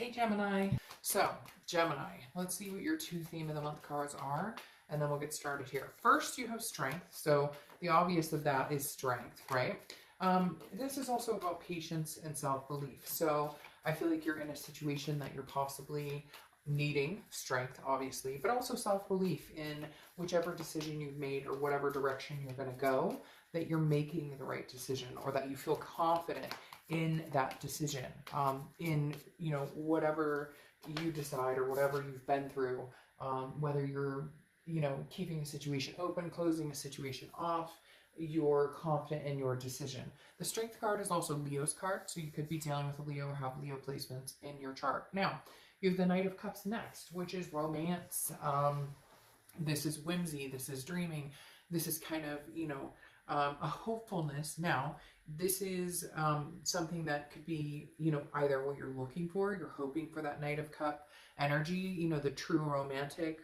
Hey Gemini. So, Gemini, let's see what your two theme of the month cards are, and then we'll get started here. First, you have strength. So, the obvious of that is strength, right? This is also about patience and self-belief. So, I feel like you're in a situation that you're possibly needing strength, obviously, but also self-belief in whichever decision you've made or whatever direction you're going to go, that you're making the right decision, or that you feel confident in that decision, in, you know, whatever you decide or whatever you've been through, whether you're, you know, keeping a situation open, closing a situation off, you're confident in your decision. The strength card is also Leo's card, so you could be dealing with a Leo or have Leo placements in your chart. Now, you have the Knight of Cups next, which is romance. This is whimsy, this is dreaming, this is kind of, you know, a hopefulness. Now, this is something that could be, you know, either what you're looking for, you're hoping for that Knight of Cup energy, you know, the true romantic,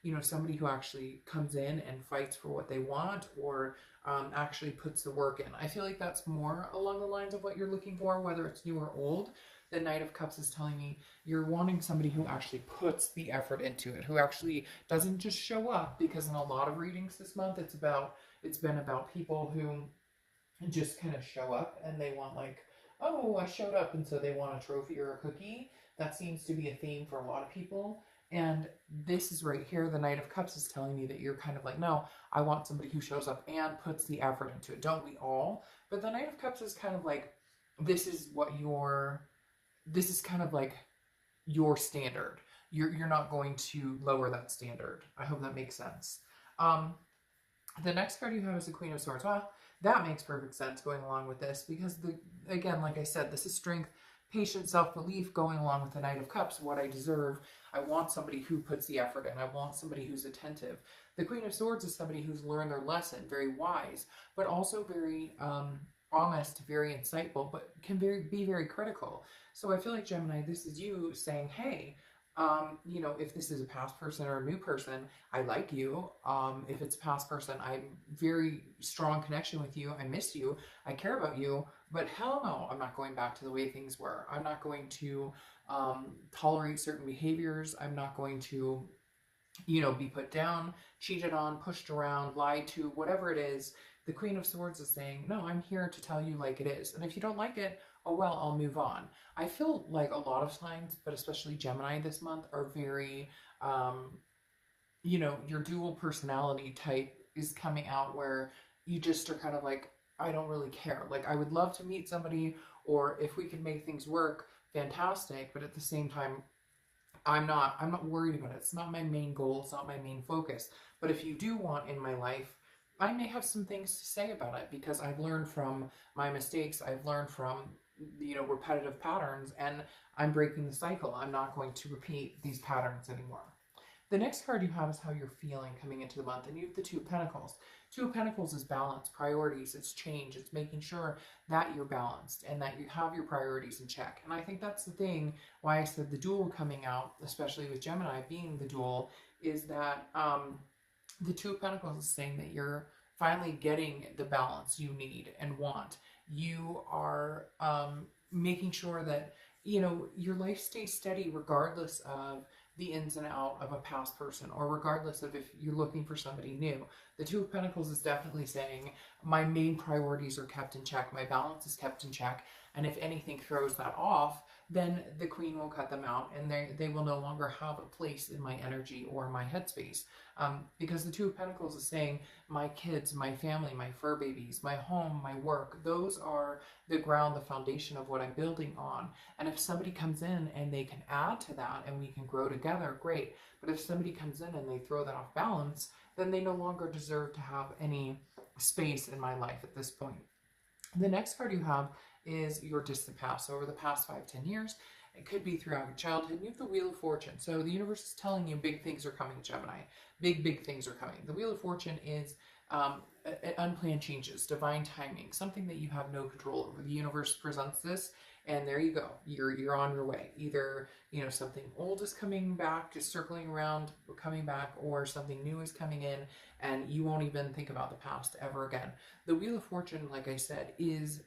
you know, somebody who actually comes in and fights for what they want, or actually puts the work in. I feel like that's more along the lines of what you're looking for, whether it's new or old. The Knight of Cups is telling me you're wanting somebody who actually puts the effort into it, who actually doesn't just show up, because in a lot of readings this month, it's been about people who just kind of show up and they want, like, oh, I showed up, and so they want a trophy or a cookie. That seems to be a theme for a lot of people. And this is right here, the Knight of Cups is telling me that you're kind of like, no, I want somebody who shows up and puts the effort into it. Don't we all? But the Knight of Cups is kind of like, this is kind of like your standard. You're not going to lower that standard. I hope that makes sense. The next card you have is the Queen of Swords. Well, that makes perfect sense going along with this, because again, like I said, this is strength, patience, self-belief going along with the Knight of Cups. What I deserve. I want somebody who puts the effort in. I want somebody who's attentive. The Queen of Swords is somebody who's learned their lesson, very wise, but also very honest, very insightful, but can be very critical. So I feel like, Gemini, this is you saying, hey, you know, if this is a past person or a new person, I like you. If it's a past person, I'm very strong connection with you. I miss you. I care about you. But hell no, I'm not going back to the way things were. I'm not going to tolerate certain behaviors. I'm not going to, you know, be put down, cheated on, pushed around, lied to, whatever it is. The Queen of Swords is saying, no, I'm here to tell you like it is. And if you don't like it, oh well, I'll move on. I feel like a lot of signs, but especially Gemini this month, are very, you know, your dual personality type is coming out, where you just are kind of like, I don't really care. Like, I would love to meet somebody, or if we can make things work, fantastic. But at the same time, I'm not worried about it. It's not my main goal. It's not my main focus. But if you do want in my life, I may have some things to say about it, because I've learned from my mistakes. I've learned from, you know, repetitive patterns, and I'm breaking the cycle. I'm not going to repeat these patterns anymore. The next card you have is how you're feeling coming into the month, and you have the Two of Pentacles. Two of Pentacles is balance, priorities, it's change, it's making sure that you're balanced and that you have your priorities in check. And I think that's the thing why I said the dual coming out, especially with Gemini being the dual, is that the Two of Pentacles is saying that you're finally getting the balance you need and want. You are making sure that, you know, your life stays steady regardless of the ins and out of a past person, or regardless of if you're looking for somebody new. The Two of Pentacles is definitely saying, my main priorities are kept in check, my balance is kept in check, and if anything throws that off, then the Queen will cut them out, and they will no longer have a place in my energy or my headspace. Because the Two of Pentacles is saying, my kids, my family, my fur babies, my home, my work, those are the ground, the foundation of what I'm building on. And if somebody comes in and they can add to that and we can grow together, great. But if somebody comes in and they throw that off balance, then they no longer deserve to have any space in my life at this point. The next card you have is your distant past. So over the past 5-10 years, it could be throughout your childhood. You have the Wheel of Fortune. So the universe is telling you big things are coming, Gemini. Big things are coming. The Wheel of Fortune is unplanned changes, divine timing, something that you have no control over. The universe presents this, and there you go. You're on your way. Either, you know, something old is coming back, just circling around, coming back, or something new is coming in, and you won't even think about the past ever again. The Wheel of Fortune, like I said, is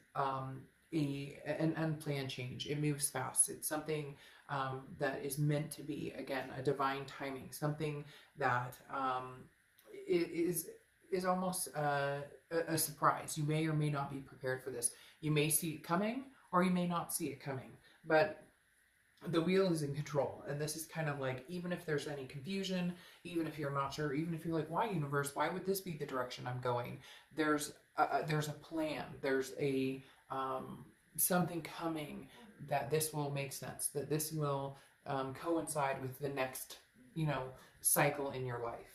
an unplanned change. It moves fast. It's something that is meant to be, again, a divine timing, something that is almost a surprise. You may or may not be prepared for this. You may see it coming, or you may not see it coming, but the wheel is in control. And this is kind of like, even if there's any confusion, even if you're not sure, even if you're like, why universe, why would this be the direction I'm going? There's a plan. There's a something coming that this will make sense, that this will coincide with the next, cycle in your life.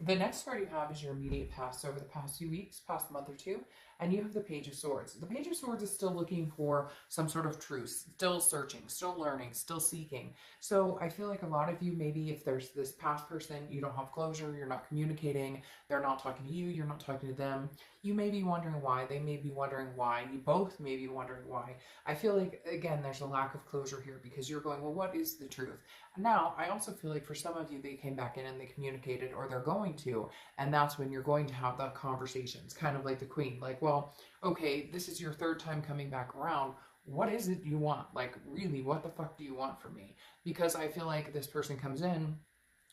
The next card you have is your immediate past, over the past few weeks, past month or two, and you have the Page of Swords. The Page of Swords is still looking for some sort of truth, still searching, still learning, still seeking. So I feel like a lot of you, maybe if there's this past person, you don't have closure, you're not communicating, they're not talking to you, you're not talking to them. You may be wondering why, they may be wondering why, you both may be wondering why. I feel like, again, there's a lack of closure here because you're going, well, what is the truth? Now, I also feel like for some of you, they came back in and they communicated, or they're going to, and that's when you're going to have the conversations, kind of like the Queen, like, well, okay, this is your third time coming back around. What is it you want? Like, really, what the fuck do you want from me? Because I feel like this person comes in,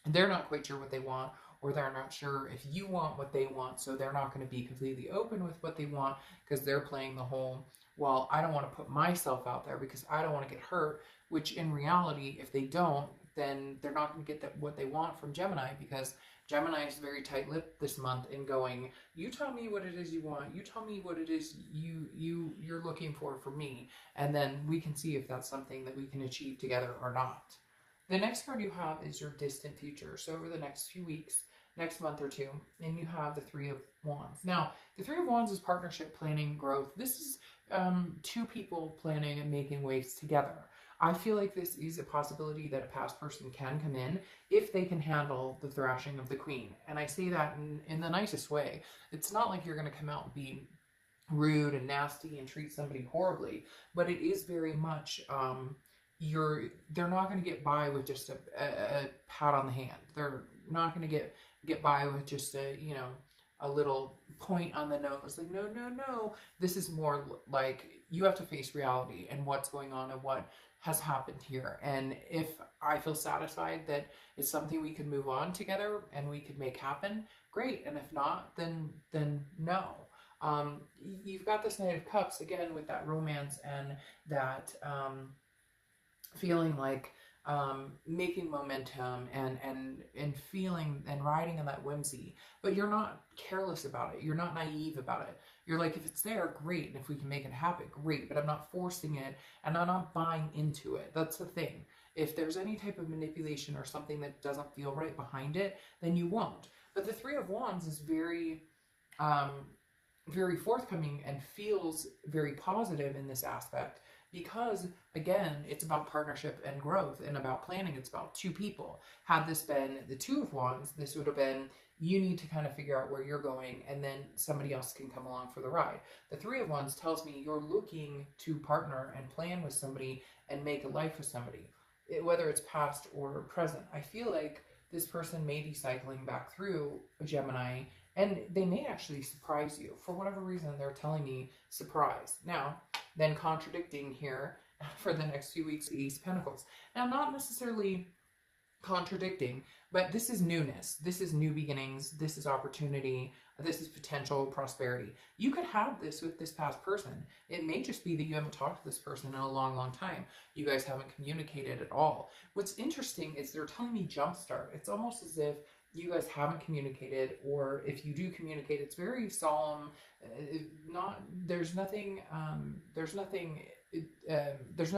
and they're not quite sure what they want, or they're not sure if you want what they want, so they're not going to be completely open with what they want because they're playing the whole, well, I don't want to put myself out there because I don't want to get hurt, which in reality, if they don't, then they're not going to get what they want from Gemini, because Gemini is very tight-lipped this month in going, you tell me what it is you want, you tell me what it is you're looking for from me, and then we can see if that's something that we can achieve together or not. The next card you have is your distant future. So over the next few weeks, next month or two, and you have the Three of Wands. Now, the Three of Wands is partnership, planning, growth. This is two people planning and making waves together. I feel like this is a possibility that a past person can come in if they can handle the thrashing of the Queen. And I say that in the nicest way. It's not like you're going to come out and be rude and nasty and treat somebody horribly, but it is very much, they're not going to get by with just a pat on the hand. They're not going to get by with just a little point on the nose, like, no, no, no. This is more like you have to face reality and what's going on and what has happened here. And if I feel satisfied that it's something we could move on together and we could make happen, great. And if not, then no. You've got this Knight of Cups again with that romance and that feeling like making momentum and feeling and riding on that whimsy, but you're not careless about it. You're not naive about it. You're like, if it's there, great. And if we can make it happen, great. But I'm not forcing it and I'm not buying into it. That's the thing. If there's any type of manipulation or something that doesn't feel right behind it, then you won't. But the Three of Wands is very, very forthcoming and feels very positive in this aspect. Because, again, it's about partnership and growth and about planning. It's about two people. Had this been the Two of Wands, this would have been, you need to kind of figure out where you're going and then somebody else can come along for the ride. The Three of Wands tells me you're looking to partner and plan with somebody and make a life with somebody, whether it's past or present. I feel like this person may be cycling back through a Gemini and they may actually surprise you. For whatever reason, they're telling me surprise. Now, then contradicting here for the next few weeks, the Ace of Pentacles. Now, not necessarily contradicting, but this is newness. This is new beginnings. This is opportunity. This is potential prosperity. You could have this with this past person. It may just be that you haven't talked to this person in a long, long time. You guys haven't communicated at all. What's interesting is they're telling me jumpstart. It's almost as if you guys haven't communicated, or if you do communicate, it's very solemn. There's no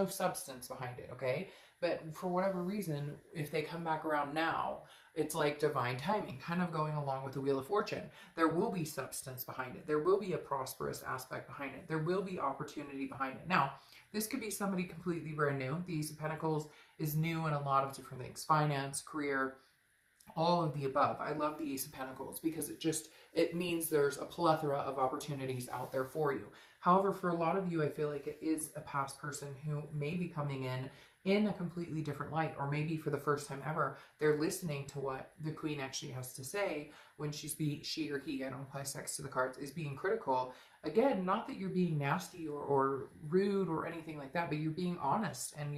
substance behind it, okay? But for whatever reason, if they come back around now, it's like divine timing, kind of going along with the Wheel of Fortune. There will be substance behind it. There will be a prosperous aspect behind it. There will be opportunity behind it. Now, this could be somebody completely brand new. The Ace of Pentacles is new in a lot of different things. Finance, career, all of the above. I love the Ace of Pentacles because it means there's a plethora of opportunities out there for you. However, for a lot of you, I feel like it is a past person who may be coming in in a completely different light, or maybe for the first time ever, they're listening to what the queen actually has to say when she or he, I don't apply sex to the cards, is being critical. Again, not that you're being nasty or rude or anything like that, but you're being honest, and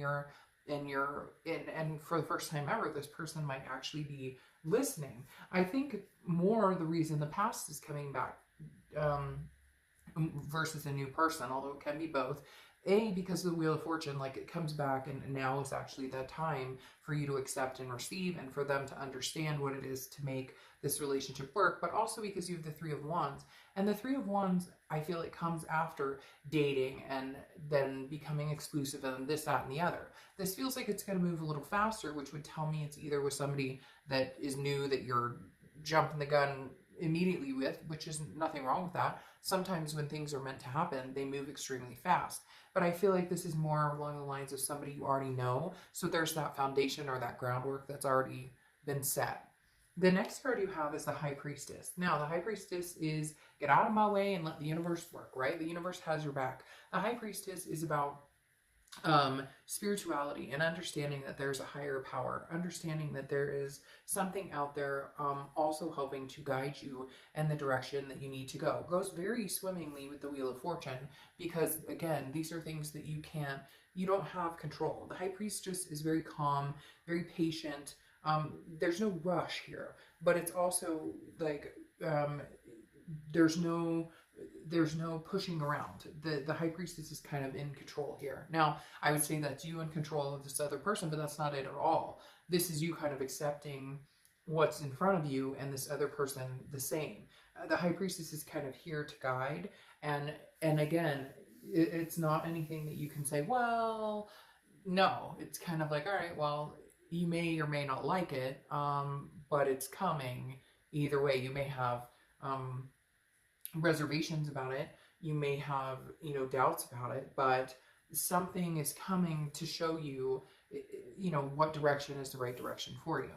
and for the first time ever, this person might actually be listening. I think more the reason the past is coming back versus a new person, although it can be both. Because of the Wheel of Fortune, like, it comes back, and now is actually the time for you to accept and receive, and for them to understand what it is to make this relationship work. But also because you have the Three of Wands, and the Three of Wands, I feel it comes after dating and then becoming exclusive and this, that, and the other. This feels like it's going to move a little faster, which would tell me it's either with somebody that is new, that you're jumping the gun immediately with, which is nothing wrong with that. Sometimes when things are meant to happen, they move extremely fast. But I feel like this is more along the lines of somebody you already know. So there's that foundation or that groundwork that's already been set. The next card you have is the High Priestess. Now, the High Priestess is get out of my way and let the universe work, right? The universe has your back. The High Priestess is about spirituality and understanding that there's a higher power, understanding that there is something out there also helping to guide you in the direction that you need to go. It goes very swimmingly with the Wheel of Fortune, because again, these are things that you don't have control. The High Priestess is very calm, very patient. There's no rush here, but it's also like there's no pushing around. The High Priestess is kind of in control here. Now, I would say that's you in control of this other person, but that's not it at all. This is you kind of accepting what's in front of you and this other person the same. The High Priestess is kind of here to guide, and again, it's not anything that you can say, well, no. It's kind of like, all right, well, you may or may not like it, but it's coming either way. You may have reservations about it, you may have doubts about it, but something is coming to show you what direction is the right direction for you.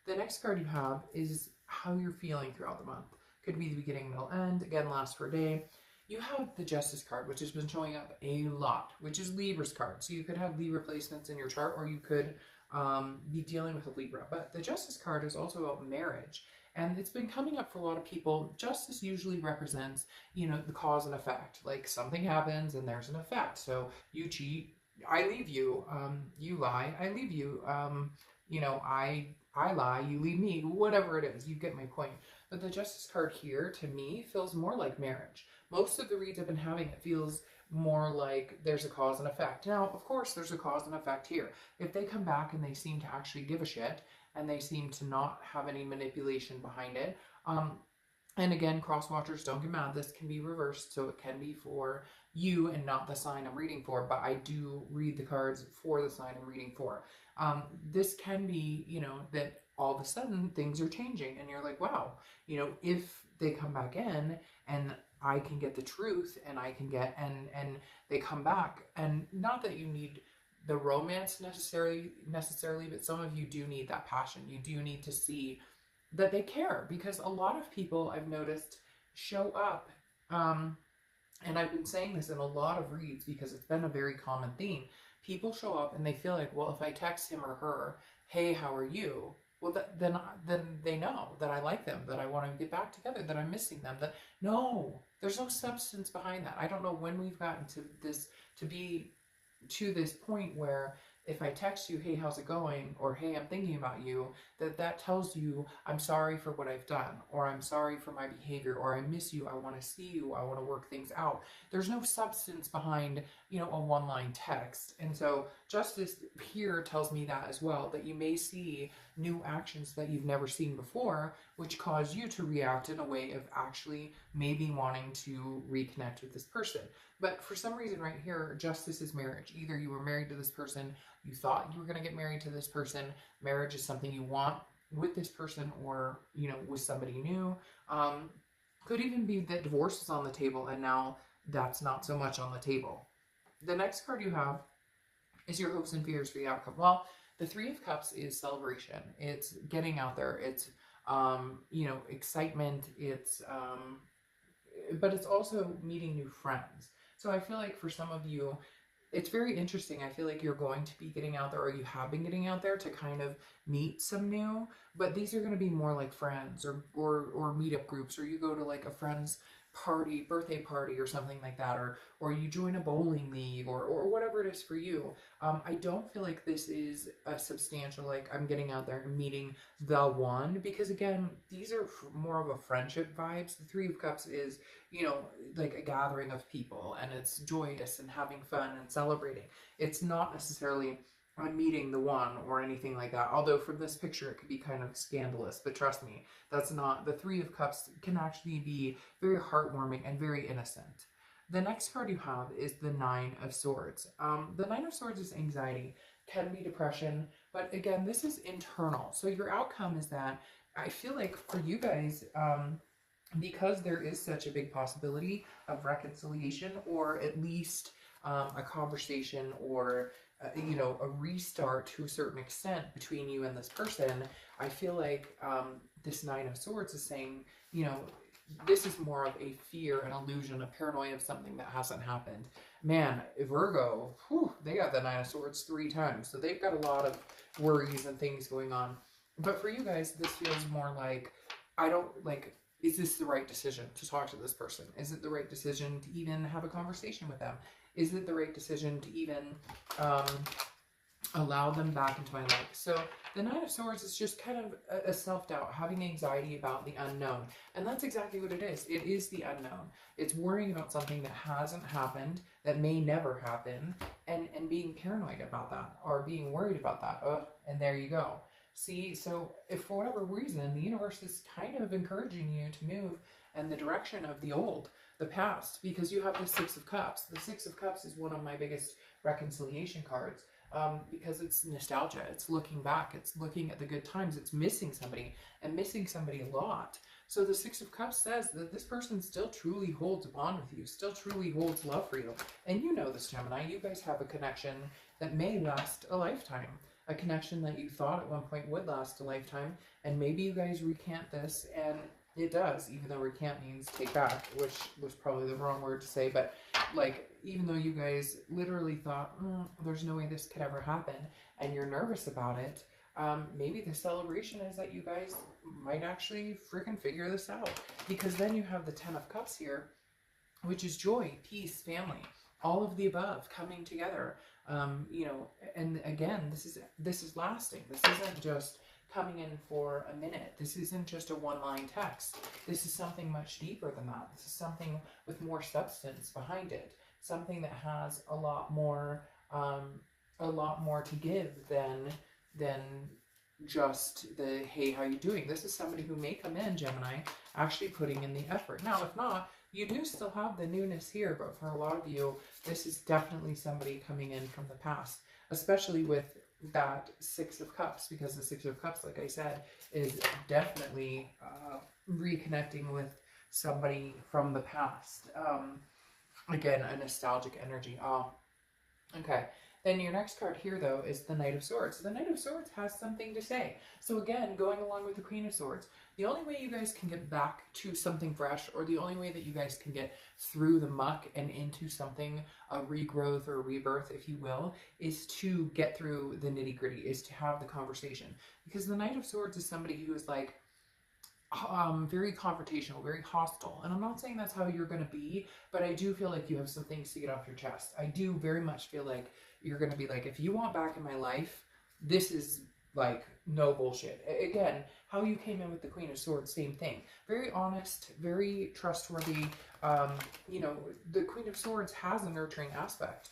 The next card you have is how you're feeling throughout the month. Could be the beginning, middle, end. Again, lasts for a day. You have the Justice card, which has been showing up a lot, which is Libra's card. So you could have Libra placements in your chart, or you could be dealing with a Libra. But the Justice card is also about marriage. And it's been coming up for a lot of people. Justice usually represents, the cause and effect. Like, something happens and there's an effect. So you cheat, I leave you. You lie, I leave you. I lie, you leave me. Whatever it is, you get my point. But the Justice card here, to me, feels more like marriage. Most of the reads I've been having, it feels more like there's a cause and effect. Now, of course, there's a cause and effect here. If they come back and they seem to actually give a shit, and they seem to not have any manipulation behind it. And again, cross watchers, don't get mad. This can be reversed, so it can be for you and not the sign I'm reading for, but I do read the cards for the sign I'm reading for. This can be, that all of a sudden things are changing, and you're like, wow, if they come back in and I can get the truth, and I can get, and they come back, and not that you need the romance necessarily, but some of you do need that passion. You do need to see that they care, because a lot of people I've noticed show up, and I've been saying this in a lot of reads because it's been a very common theme. People show up and they feel like, well, if I text him or her, hey, how are you? Well, then they know that I like them, that I want to get back together, that I'm missing them. That no, there's no substance behind that. I don't know when we've gotten to this point where if I text you, hey, how's it going? Or hey, I'm thinking about you, that tells you I'm sorry for what I've done, or I'm sorry for my behavior, or I miss you, I want to see you, I want to work things out. There's no substance behind, a one-line text. And so Justice here tells me that as well, that you may see new actions that you've never seen before, which cause you to react in a way of actually maybe wanting to reconnect with this person. But for some reason right here, Justice is marriage. Either you were married to this person, you thought you were going to get married to this person, marriage is something you want with this person, or, with somebody new. Could even be that divorce is on the table, and now that's not so much on the table. The next card you have is your hopes and fears for the outcome. Well, the Three of Cups is celebration. It's getting out there. It's, excitement. It's, but it's also meeting new friends. So I feel like for some of you, it's very interesting. I feel like you're going to be getting out there, or you have been getting out there to kind of meet some new, but these are going to be more like friends or meetup groups, or you go to like a friend's party, birthday party or something like that, or you join a bowling league or whatever it is for you. I don't feel like this is a substantial, like I'm getting out there and meeting the one, because again, these are more of a friendship vibes. The Three of Cups is, you know, like a gathering of people, and it's joyous and having fun and celebrating. It's not necessarily I'm meeting the one or anything like that. Although from this picture it could be kind of scandalous, but trust me, that's not. The Three of Cups can actually be very heartwarming and very innocent. The next card you have is the Nine of Swords. The Nine of Swords is anxiety, can be depression, but again, this is internal. So your outcome is that I feel like for you guys, because there is such a big possibility of reconciliation, or at least a conversation, or you know, a restart to a certain extent between you and this person, I feel like this Nine of Swords is saying, you know, this is more of a fear, an illusion, a paranoia of something that hasn't happened. Man, Virgo, whew, they got the Nine of Swords 3 times, so they've got a lot of worries and things going on. But for you guys, this feels more like, I don't, like, is this the right decision to talk to this person? Is it the right decision to even have a conversation with them? Is it the right decision to even allow them back into my life? So the Nine of Swords is just kind of a self-doubt, having anxiety about the unknown. And that's exactly what it is. It is the unknown. It's worrying about something that hasn't happened, that may never happen, and being paranoid about that, or being worried about that. And there you go. See, so if for whatever reason, the universe is kind of encouraging you to move in the direction of the old, the past, because you have the Six of Cups. The Six of Cups is one of my biggest reconciliation cards, because it's nostalgia. It's looking back. It's looking at the good times. It's missing somebody, and missing somebody a lot. So the Six of Cups says that this person still truly holds a bond with you, still truly holds love for you. And you know this, Gemini. You guys have a connection that may last a lifetime. A connection that you thought at one point would last a lifetime, and maybe you guys recant this, and it does, even though recant means take back, which was probably the wrong word to say, but like, even though you guys literally thought, there's no way this could ever happen, and you're nervous about it, maybe the celebration is that you guys might actually freaking figure this out, because then you have the Ten of Cups here, which is joy, peace, family, all of the above coming together. You know, and again, this is lasting. This isn't just coming in for a minute. This isn't just a one-line text. This is something much deeper than that. This is something with more substance behind it. Something that has a lot more to give than just the, hey, how you doing? This is somebody who may come in, Gemini, actually putting in the effort. Now, if not, you do still have the newness here, but for a lot of you, this is definitely somebody coming in from the past, especially with that Six of Cups, because the Six of Cups, like I said, is definitely reconnecting with somebody from the past. Again, a nostalgic energy. Oh, okay. Then your next card here, though, is the Knight of Swords. The Knight of Swords has something to say. So again, going along with the Queen of Swords, the only way you guys can get back to something fresh, or the only way that you guys can get through the muck and into something, a regrowth or a rebirth, if you will, is to get through the nitty-gritty, is to have the conversation. Because the Knight of Swords is somebody who is like, very confrontational, very hostile. And I'm not saying that's how you're going to be, but I do feel like you have some things to get off your chest. I do very much feel like you're going to be like, if you want back in my life, this is like no bullshit. Again, how you came in with the Queen of Swords, same thing. Very honest, very trustworthy. You know, the Queen of Swords has a nurturing aspect,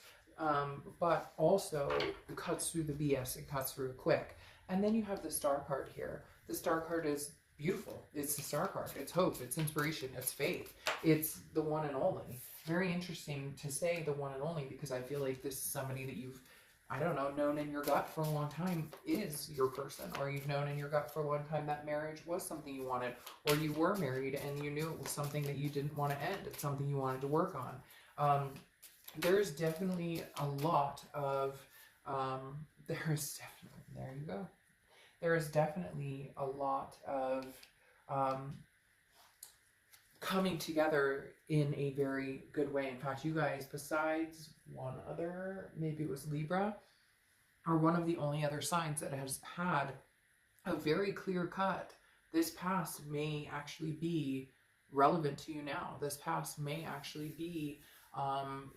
but also it cuts through the BS, it cuts through it quick. And then you have the Star card here. The Star card is beautiful. It's the Star card. It's hope. It's inspiration. It's faith. It's the one and only. Very interesting to say the one and only, because I feel like this is somebody that you've, I don't know, known in your gut for a long time is your person, or you've known in your gut for a long time that marriage was something you wanted, or you were married and you knew it was something that you didn't want to end. It's something you wanted to work on. There's definitely a lot of, there you go. There is definitely a lot of coming together in a very good way. In fact, you guys, besides one other, maybe it was Libra, are one of the only other signs that has had a very clear cut. This past may actually be relevant to you now. This past may actually be,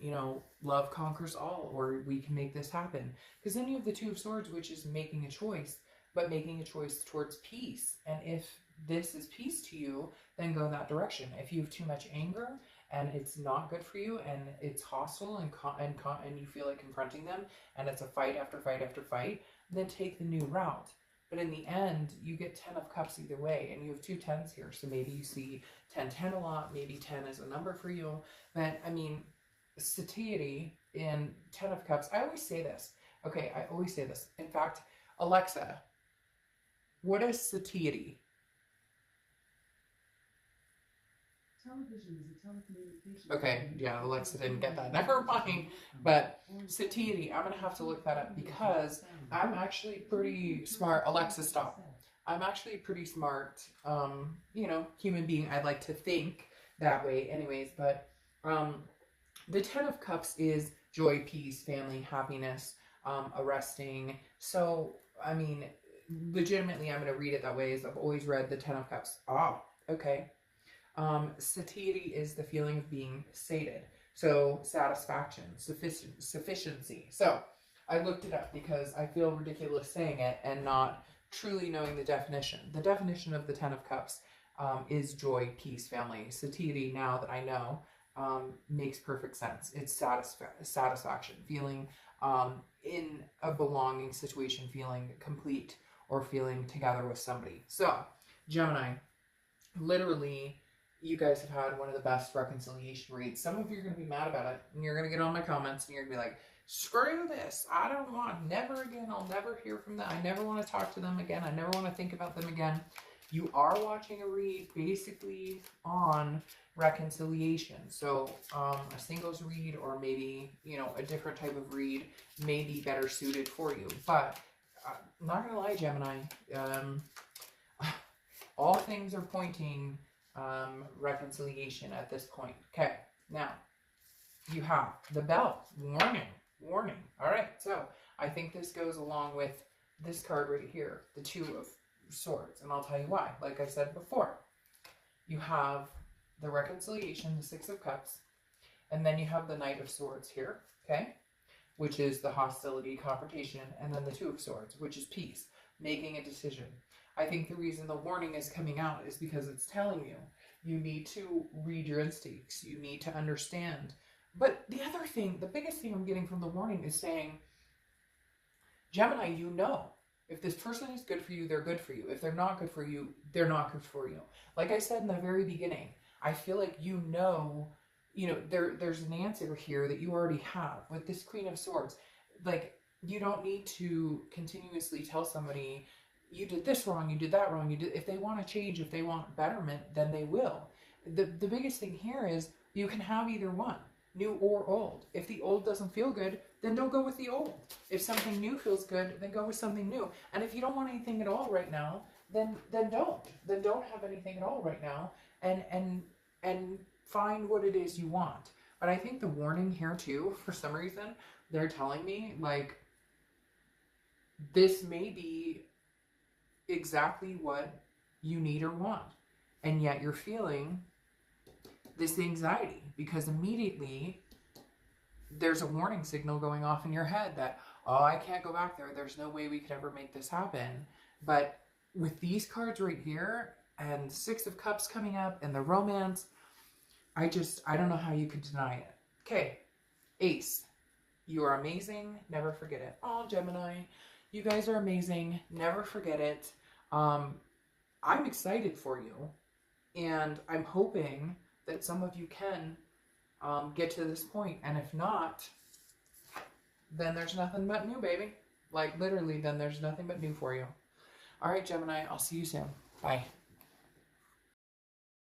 you know, love conquers all, or we can make this happen. Because then you have the Two of Swords, which is making a choice, but making a choice towards peace. And if this is peace to you, then go that direction. If you have too much anger and it's not good for you, and it's hostile, and you feel like confronting them, and it's a fight after fight after fight, then take the new route. But in the end, you get 10 of Cups either way, and you have 2 10s here. So maybe you see 10-10 a lot, maybe 10 is a number for you. But I mean, satiety in 10 of Cups, I always say this. Okay, I always say this. In fact, Alexa, what is satiety? Television is a telecommunication. Okay, yeah, Alexa didn't get that. Never mind. But satiety, I'm going to have to look that up because I'm actually pretty smart. Alexa, stop. I'm actually a pretty smart, you know, human being. I'd like to think that way anyways. But the 10 of Cups is joy, peace, family, happiness, arresting. So, I mean, legitimately, I'm going to read it that way as I've always read the 10 of Cups. Ah, okay. Satiety is the feeling of being sated. So satisfaction, sufficiency. So I looked it up because I feel ridiculous saying it and not truly knowing the definition. The definition of the 10 of Cups is joy, peace, family. Satiety, now that I know, makes perfect sense. It's satisfaction, feeling in a belonging situation, feeling complete, or feeling together with somebody. So Gemini, literally, you guys have had one of the best reconciliation reads. Some of you are going to be mad about it, and you're going to get on my comments, and you're going to be like, screw this. I don't want, never again. I'll never hear from them. I never want to talk to them again. I never want to think about them again. You are watching a read basically on reconciliation. So a singles read, or maybe, you know, a different type of read may be better suited for you. But I'm not going to lie, Gemini. All things are pointing reconciliation at this point. Okay, now you have the Bell. Warning. All right, so I think this goes along with this card right here, the Two of Swords, and I'll tell you why. Like I said before, you have the reconciliation, the Six of Cups, and then you have the Knight of Swords here, okay, which is the hostility, confrontation, and then the Two of Swords, which is peace, making a decision. I think the reason the warning is coming out is because it's telling you, you need to read your instincts. You need to understand. But the other thing, the biggest thing I'm getting from the warning is saying, Gemini, you know, if this person is good for you, they're good for you. If they're not good for you, they're not good for you. Like I said in the very beginning, I feel like you know, there's an answer here that you already have with this Queen of Swords. Like, you don't need to continuously tell somebody, you did this wrong, you did that wrong, if they want to change, if they want betterment, then they will. The biggest thing here is you can have either one, new or old. If the old doesn't feel good, then don't go with the old. If something new feels good, then go with something new. And if you don't want anything at all right now, then don't. Then don't have anything at all right now, and find what it is you want. But I think the warning here too, for some reason, they're telling me, like, this may be exactly what you need or want, and yet you're feeling this anxiety because immediately there's a warning signal going off in your head that, oh, I can't go back there, there's no way we could ever make this happen. But with these cards right here and Six of Cups coming up and the romance, I don't know how you could deny it. Okay, Ace, you are amazing, never forget it. Oh, Gemini, you guys are amazing. Never forget it. I'm excited for you, and I'm hoping that some of you can get to this point. And if not, then there's nothing but new, baby. Like, literally, then there's nothing but new for you. All right, Gemini, I'll see you soon. Bye.